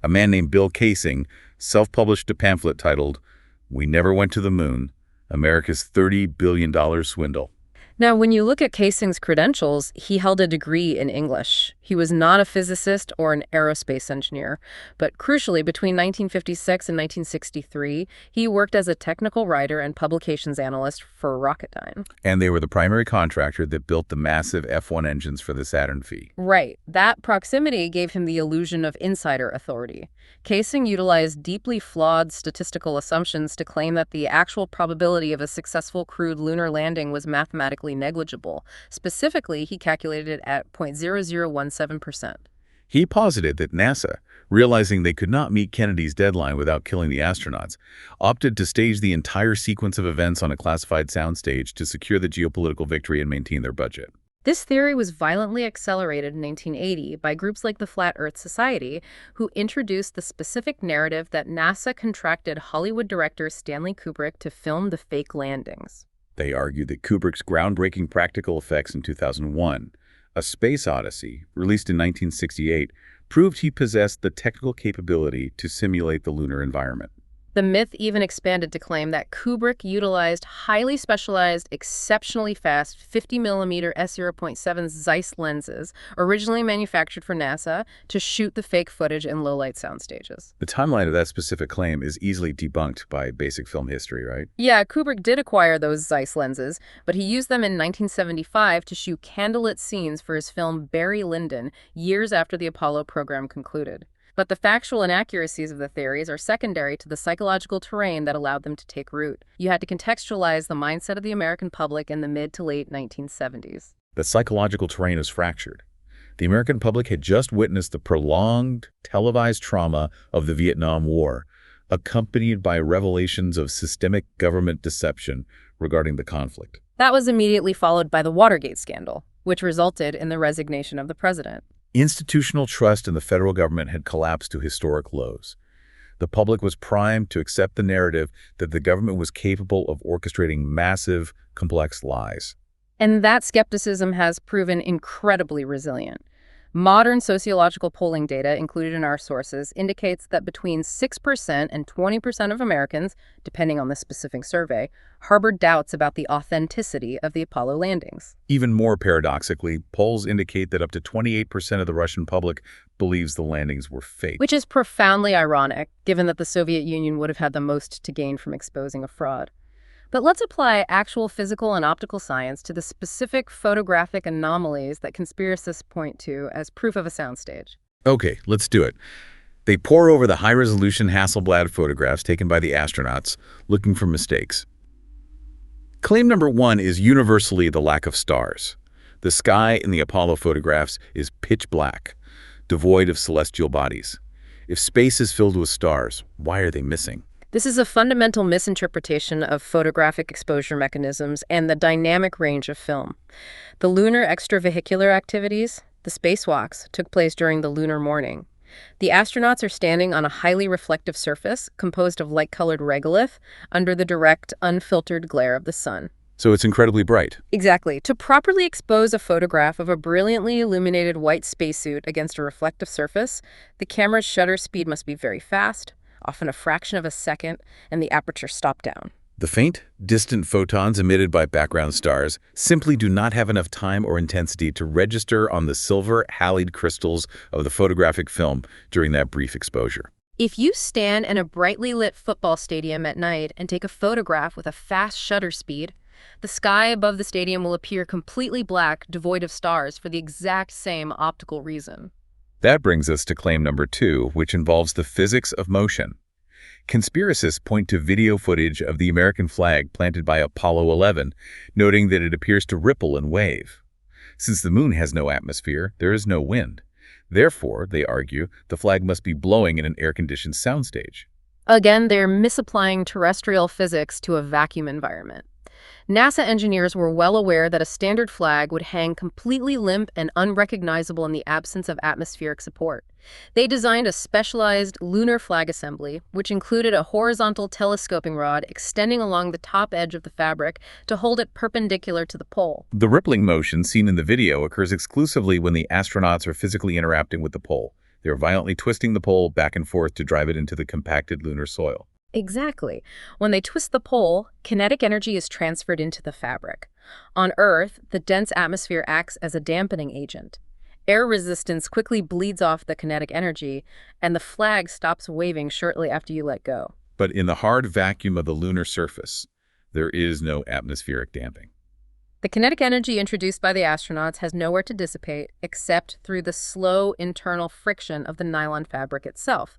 A man named Bill Kaysing self-published a pamphlet titled, "We Never Went to the Moon, America's $30 billion Swindle." Now, when you look at Kaysing's credentials, he held a degree in English. He was not a physicist or an aerospace engineer, but crucially, between 1956 and 1963, he worked as a technical writer and publications analyst for Rocketdyne. And they were the primary contractor that built the massive F-1 engines for the Saturn V. Right. That proximity gave him the illusion of insider authority. Casing utilized deeply flawed statistical assumptions to claim that the actual probability of a successful crewed lunar landing was mathematically negligible. Specifically, he calculated it at 0.0017%. He posited that NASA, realizing they could not meet Kennedy's deadline without killing the astronauts, opted to stage the entire sequence of events on a classified soundstage to secure the geopolitical victory and maintain their budget. This theory was violently accelerated in 1980 by groups like the Flat Earth Society, who introduced the specific narrative that NASA contracted Hollywood director Stanley Kubrick to film the fake landings. They argued that Kubrick's groundbreaking practical effects in 2001, A Space Odyssey, released in 1968, proved he possessed the technical capability to simulate the lunar environment. The myth even expanded to claim that Kubrick utilized highly specialized, exceptionally fast 50mm f/0.7 Zeiss lenses, originally manufactured for NASA, to shoot the fake footage in low-light sound stages. The timeline of that specific claim is easily debunked by basic film history, right? Yeah, Kubrick did acquire those Zeiss lenses, but he used them in 1975 to shoot candlelit scenes for his film Barry Lyndon, years after the Apollo program concluded. But the factual inaccuracies of the theories are secondary to the psychological terrain that allowed them to take root. You had to contextualize the mindset of the American public in the mid to late 1970s. The psychological terrain is fractured. The American public had just witnessed the prolonged, televised trauma of the Vietnam War, accompanied by revelations of systemic government deception regarding the conflict. That was immediately followed by the Watergate scandal, which resulted in the resignation of the president. Institutional trust in the federal government had collapsed to historic lows. The public was primed to accept the narrative that the government was capable of orchestrating massive, complex lies. And that skepticism has proven incredibly resilient. Modern sociological polling data included in our sources indicates that between 6% and 20% of Americans, depending on the specific survey, harbored doubts about the authenticity of the Apollo landings. Even more paradoxically, polls indicate that up to 28% of the Russian public believes the landings were fake. Which is profoundly ironic, given that the Soviet Union would have had the most to gain from exposing a fraud. But let's apply actual physical and optical science to the specific photographic anomalies that conspiracists point to as proof of a soundstage. Okay, let's do it. They pore over the high-resolution Hasselblad photographs taken by the astronauts, looking for mistakes. Claim number one is universally the lack of stars. The sky in the Apollo photographs is pitch black, devoid of celestial bodies. If space is filled with stars, why are they missing? This is a fundamental misinterpretation of photographic exposure mechanisms and the dynamic range of film. The lunar extravehicular activities, the spacewalks, took place during the lunar morning. The astronauts are standing on a highly reflective surface composed of light-colored regolith under the direct, unfiltered glare of the sun. So it's incredibly bright. Exactly. To properly expose a photograph of a brilliantly illuminated white spacesuit against a reflective surface, the camera's shutter speed must be very fast, often a fraction of a second, and the aperture stopped down. The faint, distant photons emitted by background stars simply do not have enough time or intensity to register on the silver halide crystals of the photographic film during that brief exposure. If you stand in a brightly lit football stadium at night and take a photograph with a fast shutter speed, the sky above the stadium will appear completely black, devoid of stars, for the exact same optical reason. That brings us to claim number two, which involves the physics of motion. Conspiracists point to video footage of the American flag planted by Apollo 11, noting that it appears to ripple and wave. Since the moon has no atmosphere, there is no wind. Therefore, they argue, the flag must be blowing in an air-conditioned soundstage. Again, they're misapplying terrestrial physics to a vacuum environment. NASA engineers were well aware that a standard flag would hang completely limp and unrecognizable in the absence of atmospheric support. They designed a specialized lunar flag assembly, which included a horizontal telescoping rod extending along the top edge of the fabric to hold it perpendicular to the pole. The rippling motion seen in the video occurs exclusively when the astronauts are physically interacting with the pole. They are violently twisting the pole back and forth to drive it into the compacted lunar soil. Exactly. When they twist the pole, kinetic energy is transferred into the fabric. On Earth, the dense atmosphere acts as a dampening agent. Air resistance quickly bleeds off the kinetic energy, and the flag stops waving shortly after you let go. But in the hard vacuum of the lunar surface, there is no atmospheric damping. The kinetic energy introduced by the astronauts has nowhere to dissipate except through the slow internal friction of the nylon fabric itself.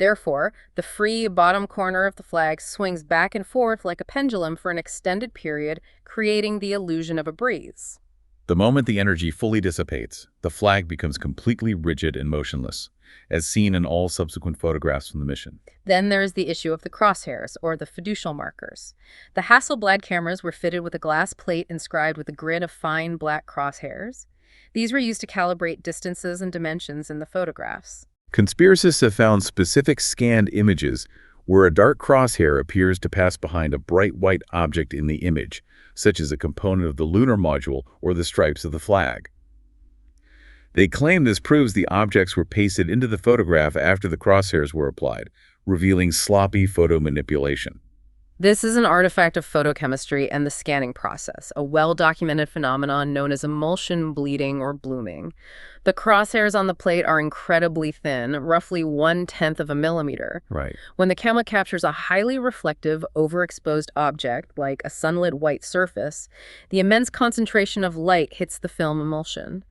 Therefore, the free bottom corner of the flag swings back and forth like a pendulum for an extended period, creating the illusion of a breeze. The moment the energy fully dissipates, the flag becomes completely rigid and motionless, as seen in all subsequent photographs from the mission. Then there is the issue of the crosshairs, or the fiducial markers. The Hasselblad cameras were fitted with a glass plate inscribed with a grid of fine black crosshairs. These were used to calibrate distances and dimensions in the photographs. Conspiracists have found specific scanned images where a dark crosshair appears to pass behind a bright white object in the image, such as a component of the lunar module or the stripes of the flag. They claim this proves the objects were pasted into the photograph after the crosshairs were applied, revealing sloppy photo manipulation. This is an artifact of photochemistry and the scanning process, a well-documented phenomenon known as emulsion bleeding or blooming. The crosshairs on the plate are incredibly thin, roughly 1/10 of a millimeter. Right. When the camera captures a highly reflective, overexposed object, like a sunlit white surface, the immense concentration of light hits the film emulsion.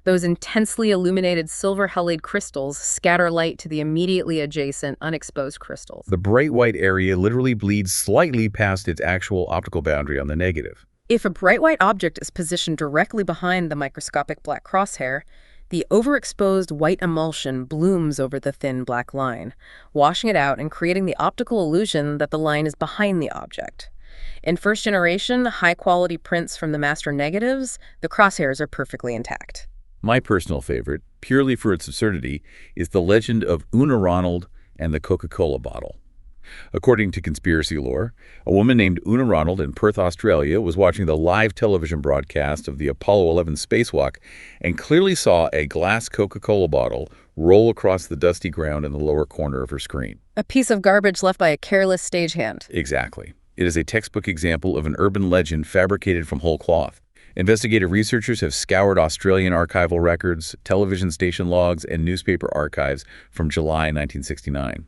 Those intensely illuminated silver-haloid crystals scatter light to the immediately adjacent, unexposed crystals. The bright white area literally bleeds slightly past its actual optical boundary on the negative. If a bright white object is positioned directly behind the microscopic black crosshair, the overexposed white emulsion blooms over the thin black line, washing it out and creating the optical illusion that the line is behind the object. In first-generation, high-quality prints from the master negatives, the crosshairs are perfectly intact. My personal favorite, purely for its absurdity, is the legend of Una Ronald and the Coca-Cola bottle. According to conspiracy lore, a woman named Una Ronald in Perth, Australia, was watching the live television broadcast of the Apollo 11 spacewalk and clearly saw a glass Coca-Cola bottle roll across the dusty ground in the lower corner of her screen. A piece of garbage left by a careless stagehand. Exactly. It is a textbook example of an urban legend fabricated from whole cloth. Investigative researchers have scoured Australian archival records, television station logs, and newspaper archives from July 1969.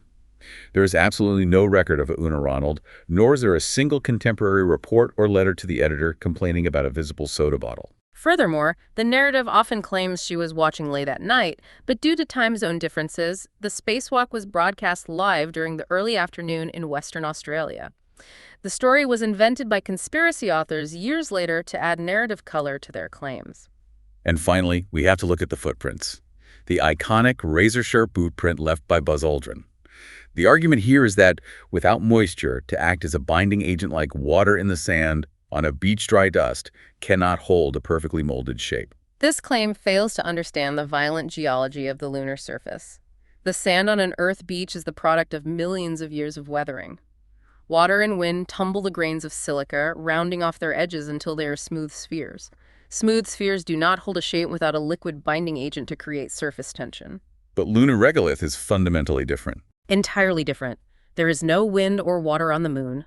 There is absolutely no record of Una Ronald, nor is there a single contemporary report or letter to the editor complaining about a visible soda bottle. Furthermore, the narrative often claims she was watching late at night, but due to time zone differences, the spacewalk was broadcast live during the early afternoon in Western Australia. The story was invented by conspiracy authors years later to add narrative color to their claims. And finally, we have to look at the footprints. The iconic razor-sharp boot print left by Buzz Aldrin. The argument here is that without moisture to act as a binding agent like water in the sand on a beach-dry dust cannot hold a perfectly molded shape. This claim fails to understand the violent geology of the lunar surface. The sand on an Earth beach is the product of millions of years of weathering. Water and wind tumble the grains of silica, rounding off their edges until they are smooth spheres. Smooth spheres do not hold a shape without a liquid binding agent to create surface tension. But lunar regolith is fundamentally different. Entirely different. There is no wind or water on the moon.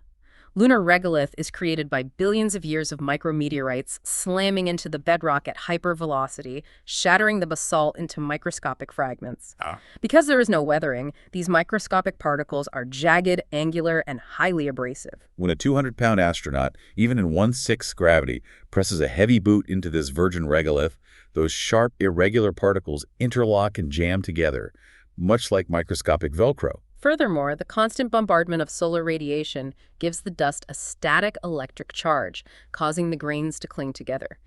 Lunar regolith is created by billions of years of micrometeorites slamming into the bedrock at hypervelocity, shattering the basalt into microscopic fragments. Because there is no weathering, these microscopic particles are jagged, angular, and highly abrasive. When a 200-pound astronaut, even in 1/6 gravity, presses a heavy boot into this virgin regolith, those sharp, irregular particles interlock and jam together, much like microscopic Velcro. Furthermore, the constant bombardment of solar radiation gives the dust a static electric charge, causing the grains to cling together.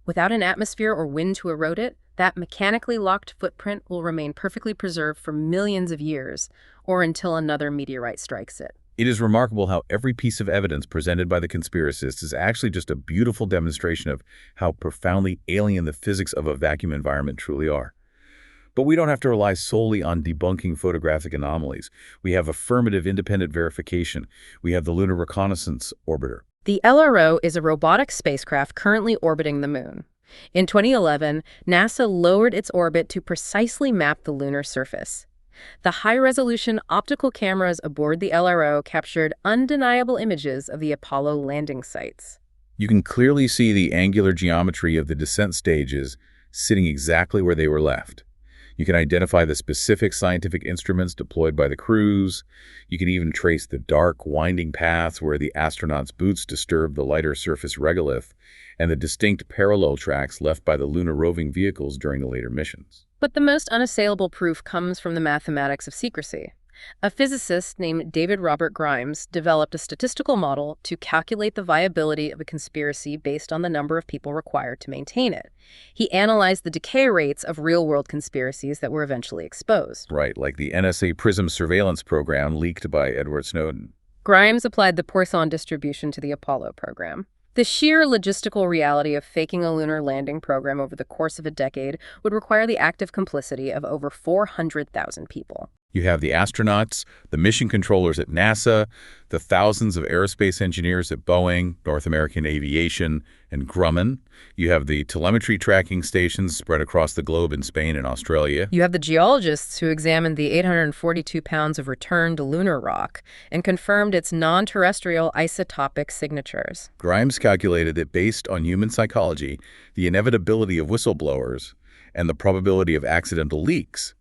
Without an atmosphere or wind to erode it, that mechanically locked footprint will remain perfectly preserved for millions of years, or until another meteorite strikes it. It is remarkable how every piece of evidence presented by the conspiracists is actually just a beautiful demonstration of how profoundly alien the physics of a vacuum environment truly are. But we don't have to rely solely on debunking photographic anomalies. We have affirmative independent verification. We have the Lunar Reconnaissance Orbiter. The LRO is a robotic spacecraft currently orbiting the moon. In 2011, NASA lowered its orbit to precisely map the lunar surface. The high-resolution optical cameras aboard the LRO captured undeniable images of the Apollo landing sites. You can clearly see the angular geometry of the descent stages sitting exactly where they were left. You can identify the specific scientific instruments deployed by the crews. You can even trace the dark, winding paths where the astronauts' boots disturbed the lighter surface regolith, and the distinct parallel tracks left by the lunar roving vehicles during the later missions. But the most unassailable proof comes from the mathematics of secrecy. A physicist named David Robert Grimes developed a statistical model to calculate the viability of a conspiracy based on the number of people required to maintain it. He analyzed the decay rates of real-world conspiracies that were eventually exposed. Right, like the NSA PRISM surveillance program leaked by Edward Snowden. Grimes applied the Poisson distribution to the Apollo program. The sheer logistical reality of faking a lunar landing program over the course of a decade would require the active complicity of over 400,000 people. You have the astronauts, the mission controllers at NASA, the thousands of aerospace engineers at Boeing, North American Aviation, and Grumman. You have the telemetry tracking stations spread across the globe in Spain and Australia. You have the geologists who examined the 842 pounds of returned lunar rock and confirmed its non-terrestrial isotopic signatures. Grimes calculated that based on human psychology, the inevitability of whistleblowers, and the probability of accidental leaks,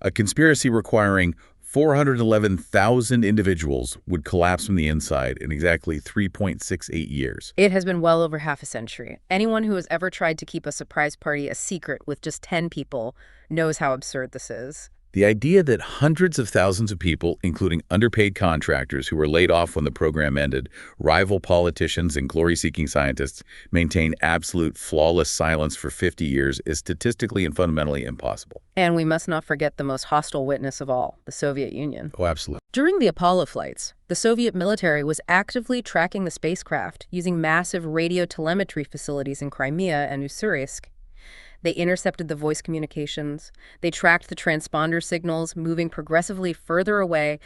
a conspiracy requiring 411,000 individuals would collapse from the inside in exactly 3.68 years. It has been well over half a century. Anyone who has ever tried to keep a surprise party a secret with just 10 people knows how absurd this is. The idea that hundreds of thousands of people, including underpaid contractors who were laid off when the program ended, rival politicians and glory-seeking scientists, maintain absolute flawless silence for 50 years is statistically and fundamentally impossible. And we must not forget the most hostile witness of all, the Soviet Union. Oh, absolutely. During the Apollo flights, the Soviet military was actively tracking the spacecraft using massive radio telemetry facilities in Crimea and Ussurisk. They intercepted the voice communications. They tracked the transponder signals, moving progressively further away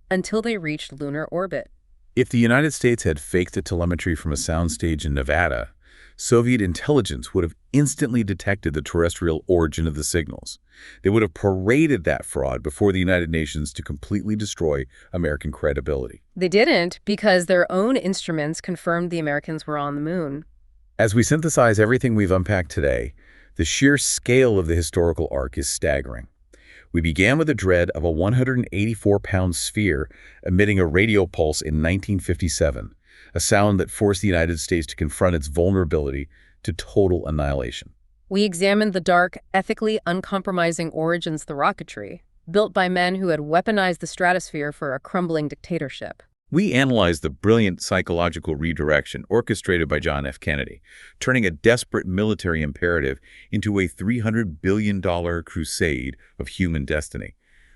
until they reached lunar orbit. If the United States had faked the telemetry from a soundstage in Nevada, Soviet intelligence would have instantly detected the terrestrial origin of the signals. They would have paraded that fraud before the United Nations to completely destroy American credibility. They didn't, because their own instruments confirmed the Americans were on the moon. As we synthesize everything we've unpacked today, the sheer scale of the historical arc is staggering. We began with the dread of a 184-pound sphere emitting a radio pulse in 1957, a sound that forced the United States to confront its vulnerability to total annihilation. We examined the dark, ethically uncompromising origins of the rocketry, built by men who had weaponized the stratosphere for a crumbling dictatorship. We analyzed the brilliant psychological redirection orchestrated by John F. Kennedy, turning a desperate military imperative into a $300 billion crusade of human destiny.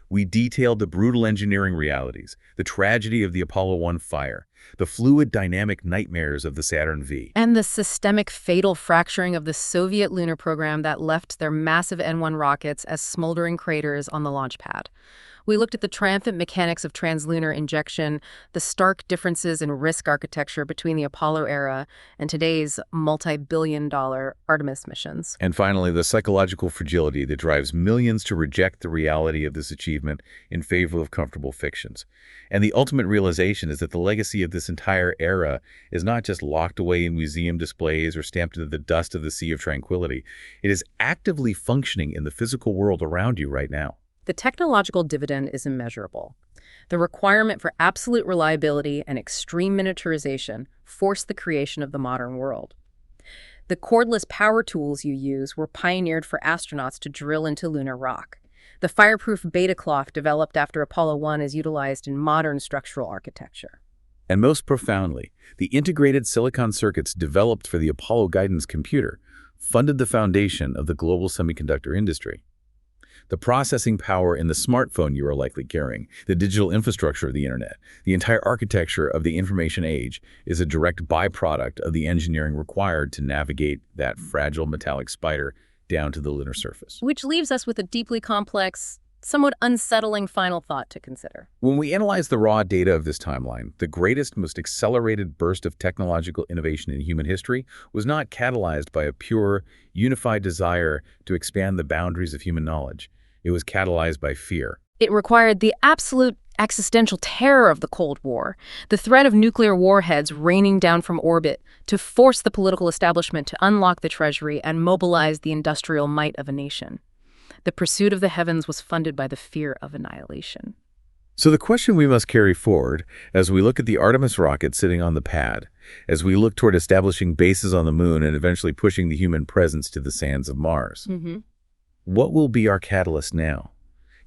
We detailed the brutal engineering realities, the tragedy of the Apollo 1 fire, the fluid dynamic nightmares of the Saturn V, and the systemic fatal fracturing of the Soviet lunar program that left their massive N-1 rockets as smoldering craters on the launch pad. We looked at the triumphant mechanics of translunar injection, the stark differences in risk architecture between the Apollo era and today's multi-billion-dollar Artemis missions. and finally, the psychological fragility that drives millions to reject the reality of this achievement in favor of comfortable fictions. And the ultimate realization is that the legacy of this entire era is not just locked away in museum displays or stamped into the dust of the Sea of Tranquility. It is actively functioning in the physical world around you right now. The technological dividend is immeasurable. The requirement for absolute reliability and extreme miniaturization forced the creation of the modern world. The cordless power tools you use were pioneered for astronauts to drill into lunar rock. The fireproof beta cloth developed after Apollo 1 is utilized in modern structural architecture. And most profoundly, the integrated silicon circuits developed for the Apollo guidance computer funded the foundation of the global semiconductor industry. The processing power in the smartphone you are likely carrying, the digital infrastructure of the internet, the entire architecture of the information age is a direct byproduct of the engineering required to navigate that fragile metallic spider down to the lunar surface. Which leaves us with a deeply complex, somewhat unsettling final thought to consider. When we analyze the raw data of this timeline, the greatest, most accelerated burst of technological innovation in human history was not catalyzed by a pure, unified desire to expand the boundaries of human knowledge. It was catalyzed by fear. It required the absolute existential terror of the Cold War, the threat of nuclear warheads raining down from orbit to force the political establishment to unlock the treasury and mobilize the industrial might of a nation. The pursuit of the heavens was funded by the fear of annihilation. So the question we must carry forward as we look at the Artemis rocket sitting on the pad, as we look toward establishing bases on the moon and eventually pushing the human presence to the sands of Mars. What will be our catalyst now?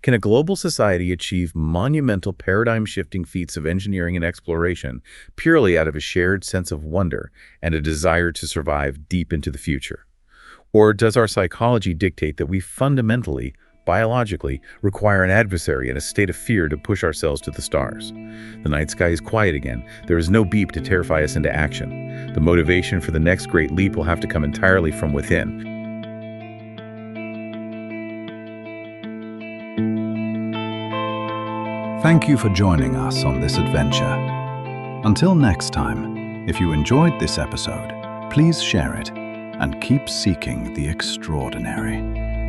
Can a global society achieve monumental paradigm-shifting feats of engineering and exploration purely out of a shared sense of wonder and a desire to survive deep into the future? Or does our psychology dictate that we fundamentally, biologically, require an adversary and a state of fear to push ourselves to the stars? The night sky is quiet again. There is no beep to terrify us into action. The motivation for the next great leap will have to come entirely from within. Thank you for joining us on this adventure. Until next time, if you enjoyed this episode, please share it and keep seeking the extraordinary.